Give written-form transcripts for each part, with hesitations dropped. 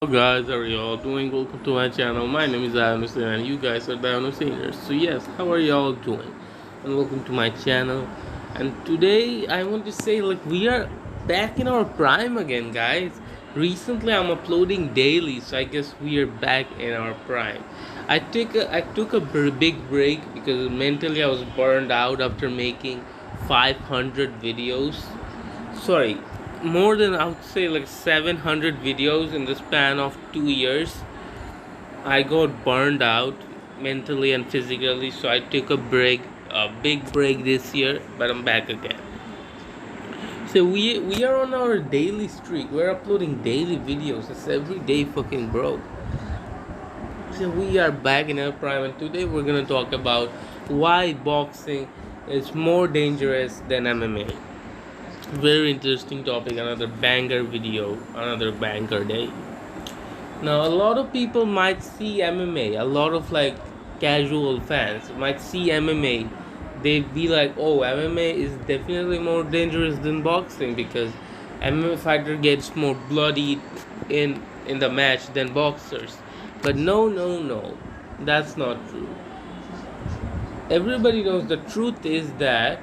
Hello guys, how are y'all doing? Welcome to my channel. My name is Adam Hussein and you guys are Diano Seniors. So yes, how are y'all doing? And welcome to my channel. And today I want to say we are back in our prime again, guys. Recently I'm uploading daily, so I guess we are back in our prime. I took a big break because mentally I was burned out after making 500 videos. Sorry, more than I would say 700 videos in the span of 2 years. I got burned out mentally and physically, so I took a big break this year, but I'm back again. So we are on our daily streak. We're uploading daily videos. It's every day, fucking bro. So we are back in our prime, and today we're gonna talk about why boxing is more dangerous than MMA. Very interesting topic, another banger video, another banger day. Now, a lot of people might see MMA, a lot of casual fans might see MMA. They'd be like, oh, MMA is definitely more dangerous than boxing because MMA fighter gets more bloody in the match than boxers. But no, that's not true. Everybody knows the truth is that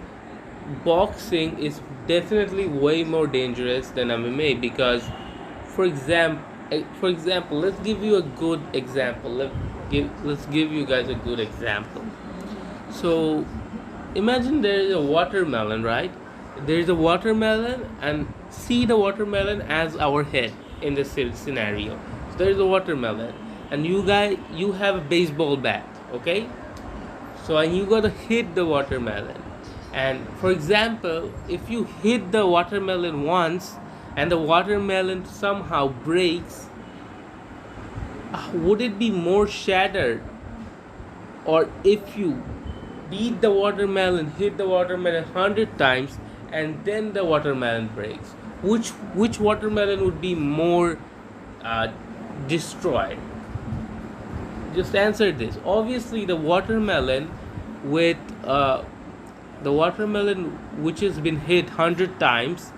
boxing is definitely way more dangerous than MMA because, for example, let's give you a good example. Let's give you guys a good example. So, imagine there is a watermelon, right? There is a watermelon, and see the watermelon as our head in this scenario. So there is a watermelon, and you have a baseball bat, okay? So and you gotta hit the watermelon. And for example, if you hit the watermelon once and the watermelon somehow breaks, would it be more shattered? Or if you beat the watermelon, hit the watermelon 100 times, and then the watermelon breaks, which watermelon would be more uh, destroyed? Just answer this. Obviously, with uh, the watermelon which has been hit 100 times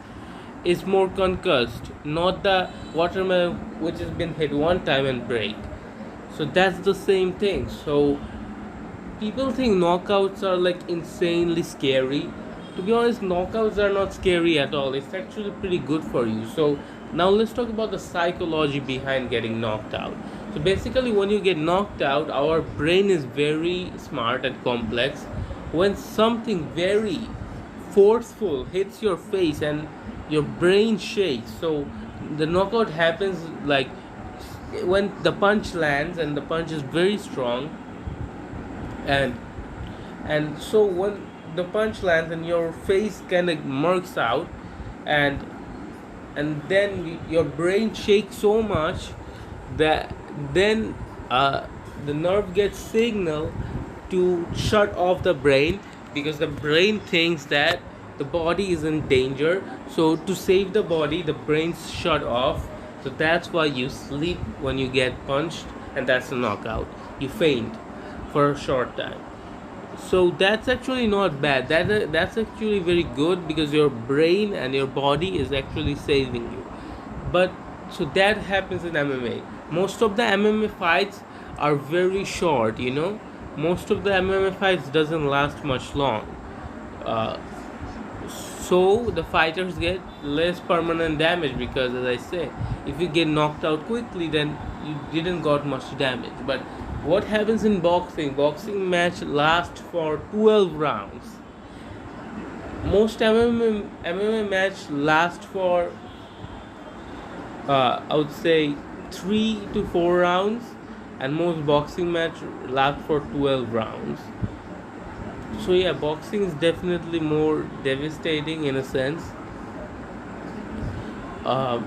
is more concussed, not the watermelon which has been hit one time and break. So that's the same thing. So people think knockouts are insanely scary. To be honest, knockouts are not scary at all. It's actually pretty good for you. So now let's talk about the psychology behind getting knocked out. So basically, when you get knocked out, our brain is very smart and complex. When something very forceful hits your face and your brain shakes, so the knockout happens when the punch lands and the punch is very strong, and so when the punch lands and your face kind of murks out, and then your brain shakes so much that then the nerve gets signal to shut off the brain, because the brain thinks that the body is in danger. So to save the body, the brain's shut off. So that's why you sleep when you get punched, and that's a knockout. You faint for a short time. So that's actually not bad. That's actually very good because your brain and your body is actually saving you. But so that happens in MMA. Most of the MMA fights are very short. Most of the MMA fights doesn't last much long. Uh, so the fighters get less permanent damage because, as I say, if you get knocked out quickly, then you didn't got much damage. But what happens in boxing match lasts for 12 rounds. Most MMA match last for I would say 3 to 4 rounds, and most boxing match last for 12 rounds. So yeah, boxing is definitely more devastating in a sense, uh,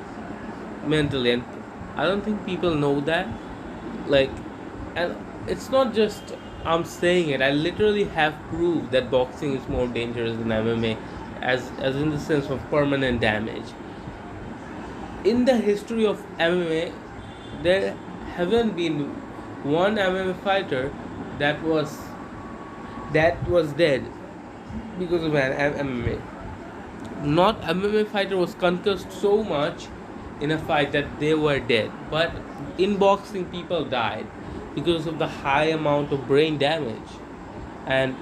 mentally, and I don't think people know that. Like, and it's not just I'm saying it. I literally have proof that boxing is more dangerous than MMA, as in the sense of permanent damage. In the history of MMA, there haven't been one MMA fighter that was dead because of an MMA. Not MMA fighter was concussed so much in a fight that they were dead. But in boxing, people died because of the high amount of brain damage. And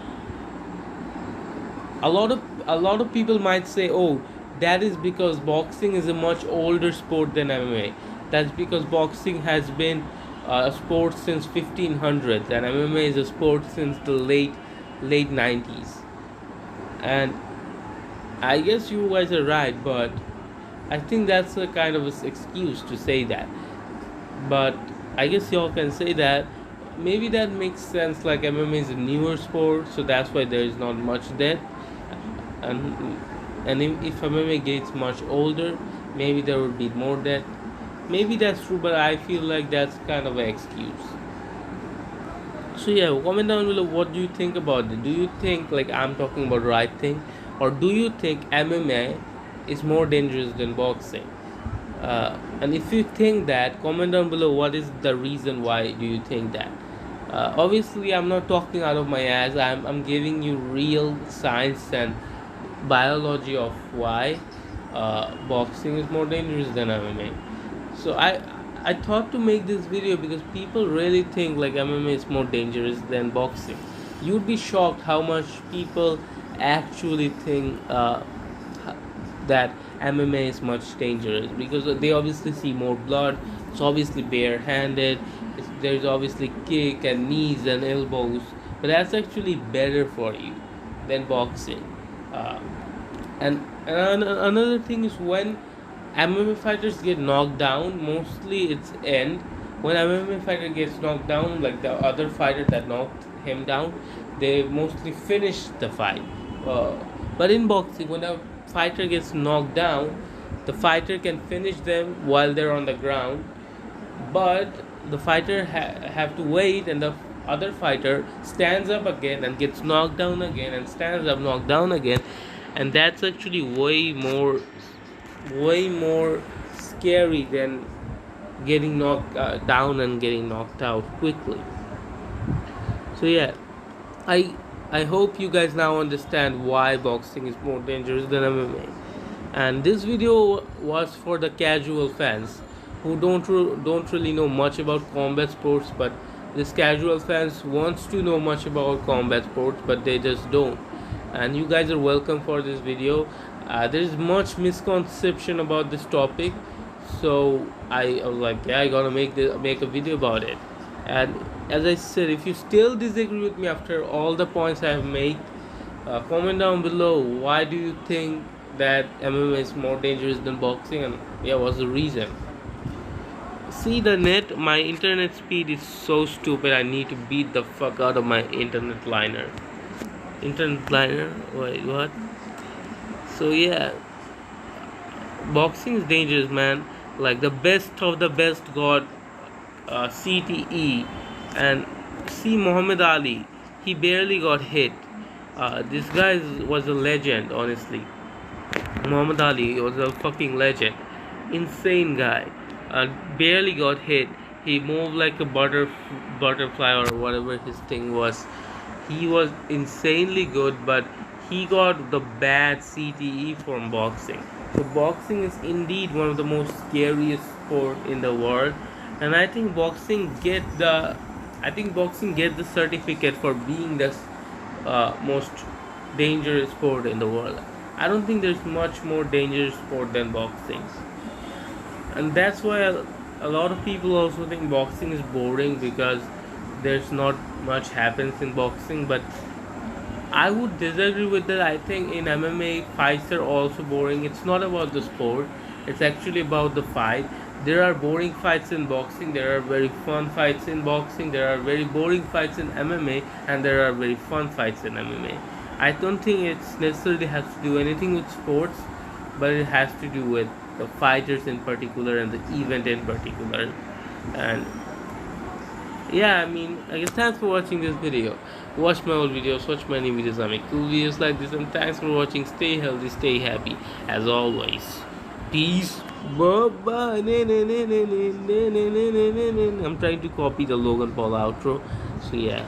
a lot of people might say, oh, that is because boxing is a much older sport than MMA. That's because boxing has been a sport since 1500s, and MMA is a sport since the late 90s. And I guess you guys are right, but I think that's a kind of an excuse to say that. But I guess y'all can say that. Maybe that makes sense. Like MMA is a newer sport, so that's why there is not much death. And if MMA gets much older, maybe there would be more death. Maybe that's true, but I feel like that's kind of an excuse. So yeah, comment down below what do you think about it. Do you think like I'm talking about the right thing, or do you think MMA is more dangerous than boxing? And if you think that, comment down below what is the reason why do you think that. Obviously, I'm not talking out of my ass. I'm giving you real science and biology of why boxing is more dangerous than MMA. So I thought to make this video because people really think like MMA is more dangerous than boxing. You'd be shocked how much people actually think that MMA is much dangerous because they obviously see more blood. It's obviously barehanded. There's obviously kick and knees and elbows, but that's actually better for you than boxing. Uh, and another thing is when MMA fighters get knocked down, mostly it's end. When MMA fighter gets knocked down, like the other fighter that knocked him down, they mostly finish the fight. Uh, but in boxing, when a fighter gets knocked down, the fighter can finish them while they're on the ground, but the fighter have to wait, and the other fighter stands up again and gets knocked down again and stands up, knocked down again, and that's actually way more scary than getting knocked down and getting knocked out quickly. So yeah, I I hope you guys now understand why boxing is more dangerous than MMA. And this video was for the casual fans who don't really know much about combat sports, but this casual fans wants to know much about combat sports, but they just don't. And you guys are welcome for this video. There's much misconception about this topic, so I was like, yeah, I gotta make a video about it. And as I said, if you still disagree with me after all the points I have made, comment down below why do you think that MMA is more dangerous than boxing, and yeah, what's the reason. See the net, my internet speed is so stupid. I need to beat the fuck out of my internet liner. Wait, what? So yeah, boxing is dangerous, man. Like the best of the best got CTE, and see Muhammad Ali, he barely got hit. This guy was a legend, honestly. Muhammad Ali was a fucking legend. Insane guy. Barely got hit. He moved like a butterfly or whatever his thing was. He was insanely good, but he got the bad CTE from boxing. So boxing is indeed one of the most scariest sport in the world, and I think boxing get the certificate for being the most dangerous sport in the world. I don't think there's much more dangerous sport than boxing, and that's why a lot of people also think boxing is boring because there's not much happens in boxing. But I would disagree with that. I think in MMA fights are also boring. It's not about the sport, it's actually about the fight. There are boring fights in boxing, there are very fun fights in boxing, there are very boring fights in MMA, and there are very fun fights in MMA. I don't think it's necessarily has to do anything with sports, but it has to do with the fighters in particular and the event in particular. And yeah, I mean, I guess thanks for watching this video. Watch my old videos, watch my new videos. I make cool videos like this, and thanks for watching. Stay healthy, stay happy as always. Peace. Bye bye. I'm trying to copy the Logan Paul outro, so yeah.